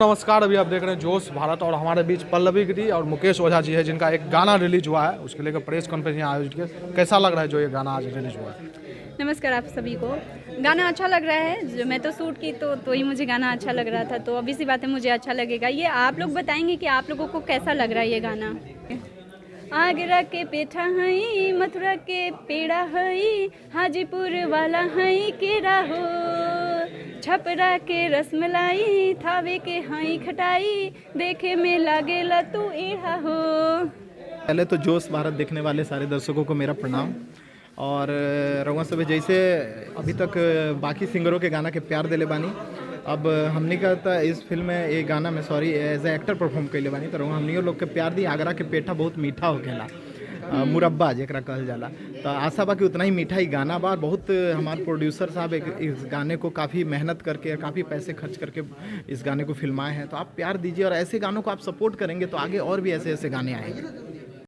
नमस्कार। अभी आप देख रहे हैं जोश भारत और हमारे बीच पल्लवी गिरी और मुकेश ओझा जी है, जिनका एक गाना रिलीज हुआ है। उसके लेकर प्रेस कॉन्फ्रेंस यहाँ आयोजित किया। कैसा लग रहा है जो ये गाना आज रिलीज हुआ है? नमस्कार आप सभी को। गाना अच्छा लग रहा है। जो मैं तो शूट की तो ही मुझे गाना अच्छा लग रहा था, तो अभी सी बात है मुझे अच्छा लगेगा। ये आप लोग बताएंगे कि आप लोगों को कैसा लग रहा है ये गाना। आगरा के पेठा हई, मथुरा के पेड़ा हई, हाजीपुर वाला हई केरा हो, छपरा के रसमलाई, थावे के हई खटाई, देखे में लागेला तू एढ़ा हो। पहले तो जोश भारत देखने वाले सारे दर्शकों को मेरा प्रणाम। और रउआ सब जैसे अभी तक बाकी सिंगरों के गाना के प्यार दिले बानी, अब हमनी का तो इस फिल्म में ये गाना में sorry as a actor perform कैले बानी, तो हमनियों लोग के प्यार दी। आगरा के पेठा बहुत मीठा होखेला, मुरब्बा जेकरा कहल जाला, तो आशा बा कि उतना ही मीठा ही गाना बा। बहुत हमारे प्रोड्यूसर साहब इस गाने को काफ़ी मेहनत करके, काफ़ी पैसे खर्च करके इस गाने को फिल्माए हैं। तो आप प्यार दीजिए और ऐसे गानों को आप सपोर्ट करेंगे तो आगे और भी ऐसे ऐसे गाने आएंगे।